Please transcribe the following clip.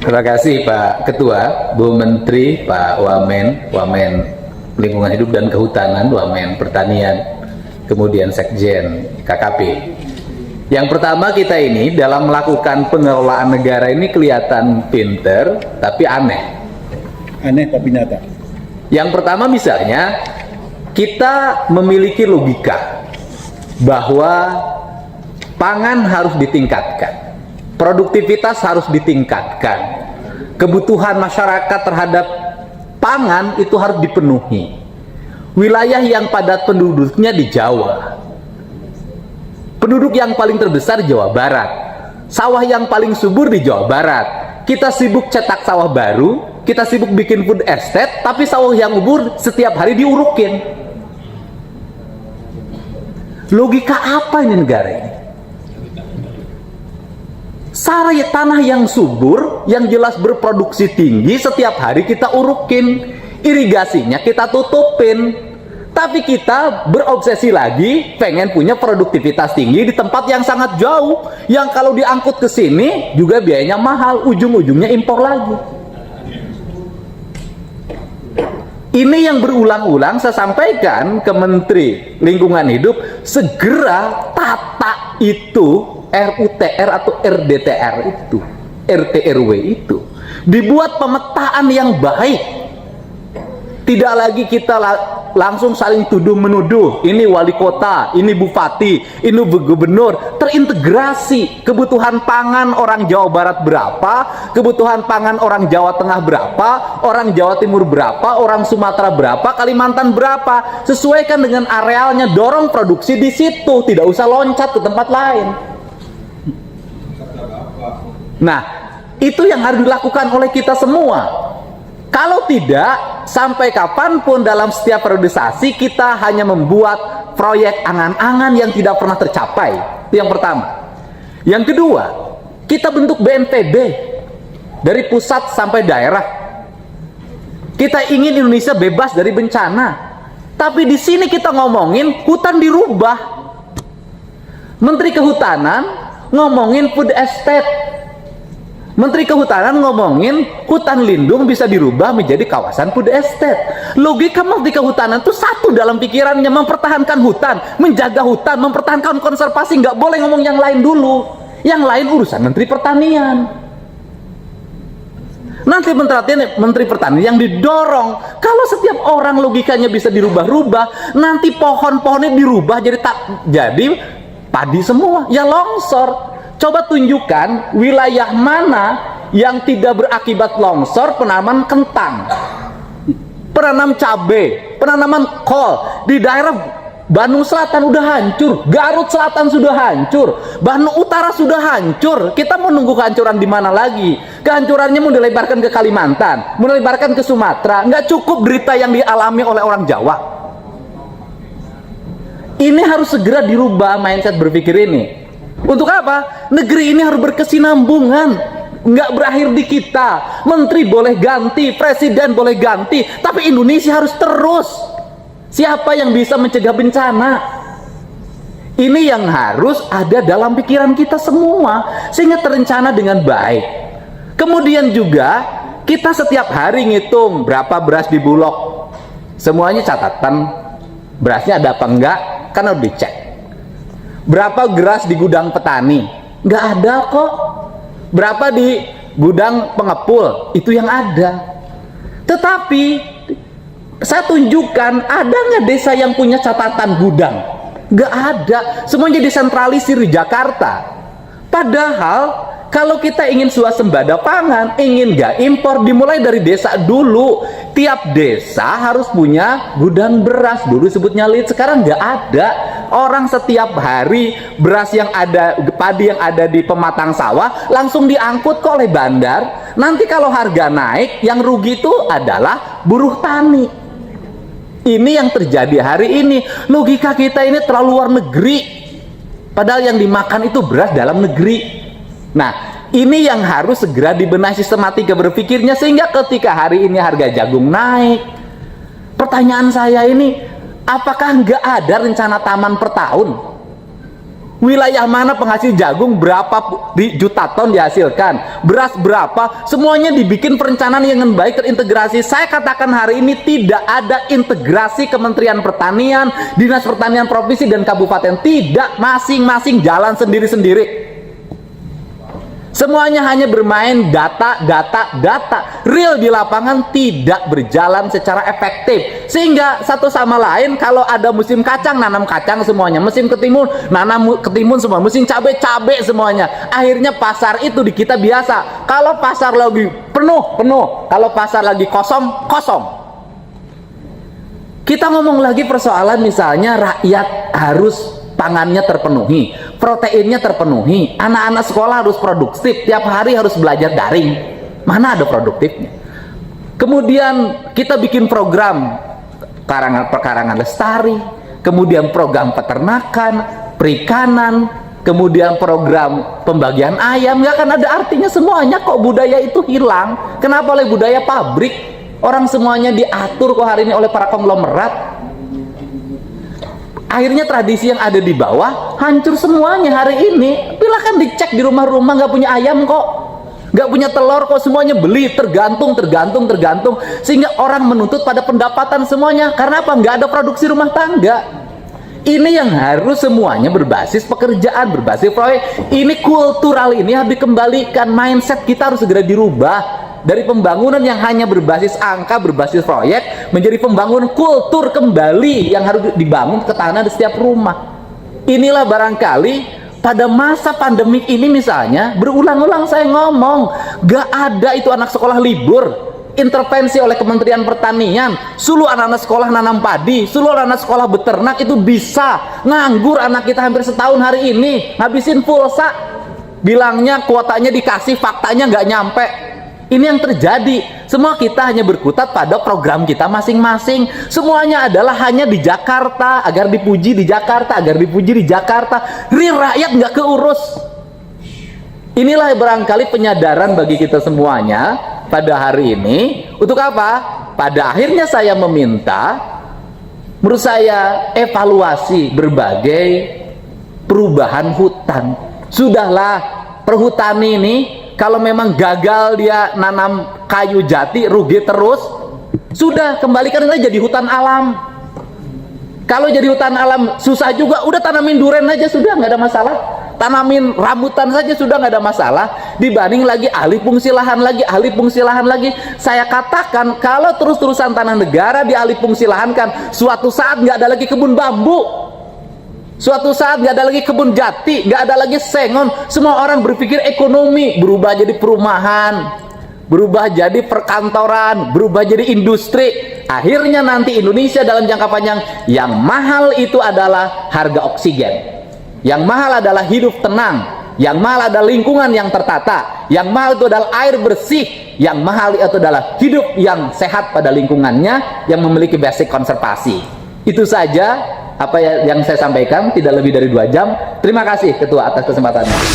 Terima kasih Pak Ketua, Bu Menteri, Pak Wamen Lingkungan Hidup dan Kehutanan, Wamen Pertanian, kemudian Sekjen KKP. Yang pertama, kita ini dalam melakukan pengelolaan negara ini kelihatan pinter, tapi aneh. Aneh tapi nyata. Yang pertama misalnya, kita memiliki logika bahwa pangan harus ditingkatkan, produktivitas harus ditingkatkan, kebutuhan masyarakat terhadap pangan itu harus dipenuhi. Wilayah yang padat penduduknya di Jawa, penduduk yang paling terbesar Jawa Barat, sawah yang paling subur di Jawa Barat. Kita sibuk cetak sawah baru, kita sibuk bikin food estate, tapi sawah yang subur setiap hari diurukin. Logika apa ini negara ini? Saraya tanah yang subur, yang jelas berproduksi tinggi, setiap hari kita urukin, irigasinya kita tutupin, tapi kita berobsesi lagi pengen punya produktivitas tinggi di tempat yang sangat jauh, yang kalau diangkut ke sini juga biayanya mahal, ujung-ujungnya impor lagi. Ini yang berulang-ulang saya sampaikan ke Menteri Lingkungan Hidup, segera tata itu RUTR atau RDTR itu, RTRW itu, dibuat pemetaan yang baik. Tidak lagi kita langsung saling tuduh menuduh, ini wali kota, ini bupati, ini gubernur. Terintegrasi kebutuhan pangan orang Jawa Barat berapa, kebutuhan pangan orang Jawa Tengah berapa, orang Jawa Timur berapa, orang Sumatera berapa, Kalimantan berapa. Sesuaikan dengan arealnya, dorong produksi di situ, tidak usah loncat ke tempat lain. Nah, itu yang harus dilakukan oleh kita semua. Kalau tidak, sampai kapanpun dalam setiap periodisasi kita hanya membuat proyek angan-angan yang tidak pernah tercapai. Itu yang pertama. Yang kedua, kita bentuk BNPB dari pusat sampai daerah. Kita ingin Indonesia bebas dari bencana, tapi di sini kita ngomongin hutan dirubah. Menteri Kehutanan ngomongin food estate, Menteri Kehutanan ngomongin hutan lindung bisa dirubah menjadi kawasan food estate. Logika Menteri Kehutanan itu satu dalam pikirannya, mempertahankan hutan, menjaga hutan, mempertahankan konservasi. Nggak boleh ngomong yang lain dulu. Yang lain urusan Menteri Pertanian. Nanti Menteri Pertanian yang didorong. Kalau setiap orang logikanya bisa dirubah-rubah, nanti pohon-pohonnya dirubah jadi padi semua, ya longsor. Coba tunjukkan wilayah mana yang tidak berakibat longsor, penanaman kentang, penanam cabai, penanaman kol. Di daerah Bandung Selatan udah hancur, Garut Selatan sudah hancur, Bandung Utara sudah hancur. Kita mau nunggu kehancuran di mana lagi? Kehancurannya mau dilebarkan ke Kalimantan, mau dilebarkan ke Sumatera. Nggak cukup derita yang dialami oleh orang Jawa. Ini harus segera dirubah mindset berpikir ini. Untuk apa? Negeri ini harus berkesinambungan, nggak berakhir di kita. Menteri boleh ganti, presiden boleh ganti, tapi Indonesia harus terus. Siapa yang bisa mencegah bencana? Ini yang harus ada dalam pikiran kita semua, sehingga terencana dengan baik. Kemudian juga kita setiap hari ngitung berapa beras di Bulog, semuanya catatan, berasnya ada apa enggak, kan harus dicek. Berapa beras di gudang petani? Nggak ada kok. Berapa di gudang pengepul? Itu yang ada. Tetapi saya tunjukkan, ada nggak desa yang punya catatan gudang? Nggak ada. Semuanya disentralisir di Jakarta. Padahal kalau kita ingin swasembada pangan, ingin nggak impor, dimulai dari desa dulu. Tiap desa harus punya gudang beras, dulu sebutnya lead, sekarang nggak ada. Orang setiap hari beras yang ada, padi yang ada di pematang sawah langsung diangkut ke oleh bandar. Nanti kalau harga naik, yang rugi itu adalah buruh tani. Ini yang terjadi hari ini. Logika kita ini terlalu luar negeri, padahal yang dimakan itu beras dalam negeri. Nah, ini yang harus segera dibenahi sistematika berpikirnya, sehingga ketika hari ini harga jagung naik, pertanyaan saya ini, apakah nggak ada rencana taman per tahun? Wilayah mana penghasil jagung berapa juta ton dihasilkan, beras berapa, semuanya dibikin perencanaan yang baik, terintegrasi. Saya katakan hari ini tidak ada integrasi Kementerian Pertanian, Dinas Pertanian Provinsi dan Kabupaten, tidak, masing-masing jalan sendiri-sendiri. Semuanya hanya bermain data. Real di lapangan tidak berjalan secara efektif. Sehingga satu sama lain, kalau ada musim kacang, nanam kacang semuanya. Musim ketimun, nanam ketimun semua. Musim cabai semuanya. Akhirnya pasar itu di kita biasa. Kalau pasar lagi penuh. Kalau pasar lagi kosong. Kita ngomong lagi persoalan misalnya rakyat harus pangannya terpenuhi, proteinnya terpenuhi, anak-anak sekolah harus produktif, tiap hari harus belajar daring. Mana ada produktifnya? Kemudian kita bikin program perkarangan lestari, kemudian program peternakan, perikanan, kemudian program pembagian ayam. Nggak akan ada artinya semuanya kok budaya itu hilang. Kenapa oleh budaya pabrik? Orang semuanya diatur kok hari ini oleh para konglomerat. Akhirnya tradisi yang ada di bawah hancur semuanya hari ini. Silahkan dicek di rumah-rumah, nggak punya ayam kok, nggak punya telur kok, semuanya beli, tergantung. Sehingga orang menuntut pada pendapatan semuanya. Karena apa? Nggak ada produksi rumah tangga. Ini yang harus semuanya berbasis pekerjaan, berbasis proyek. Ini kultural, ini harus dikembalikan. Mindset kita harus segera dirubah. Dari pembangunan yang hanya berbasis angka, berbasis proyek, menjadi pembangunan kultur kembali yang harus dibangun ketahanan di setiap rumah. Inilah barangkali pada masa pandemik ini misalnya, berulang-ulang saya ngomong, gak ada itu anak sekolah libur, intervensi oleh Kementerian Pertanian, suruh anak-anak sekolah nanam padi, suruh anak-anak sekolah beternak, itu bisa. Nganggur anak kita hampir setahun hari ini, ngabisin pulsa, bilangnya kuotanya dikasih, faktanya nggak nyampe. Ini yang terjadi. Semua kita hanya berkutat pada program kita masing-masing. Semuanya adalah hanya di Jakarta, agar dipuji di Jakarta, Real rakyat nggak keurus. Inilah barangkali penyadaran bagi kita semuanya pada hari ini. Untuk apa? Pada akhirnya saya meminta, menurut saya, evaluasi berbagai perubahan hutan. Sudahlah, perhutani ini kalau memang gagal dia nanam kayu jati, rugi terus, sudah kembalikan aja jadi hutan alam. Kalau jadi hutan alam susah juga, udah tanamin duren aja sudah, nggak ada masalah. Tanamin rambutan saja sudah, nggak ada masalah. Dibanding lagi alih fungsi lahan lagi. Saya katakan kalau terus-terusan tanah negara dialih fungsi lahankan, suatu saat nggak ada lagi kebun bambu. Suatu saat nggak ada lagi kebun jati, nggak ada lagi sengon. Semua orang berpikir ekonomi, berubah jadi perumahan, berubah jadi perkantoran, berubah jadi industri. Akhirnya nanti Indonesia dalam jangka panjang, yang mahal itu adalah harga oksigen, yang mahal adalah hidup tenang, yang mahal adalah lingkungan yang tertata, yang mahal itu adalah air bersih, yang mahal itu adalah hidup yang sehat pada lingkungannya, yang memiliki basic konservasi. Itu saja apa yang saya sampaikan, tidak lebih dari 2 jam. Terima kasih Ketua atas kesempatannya.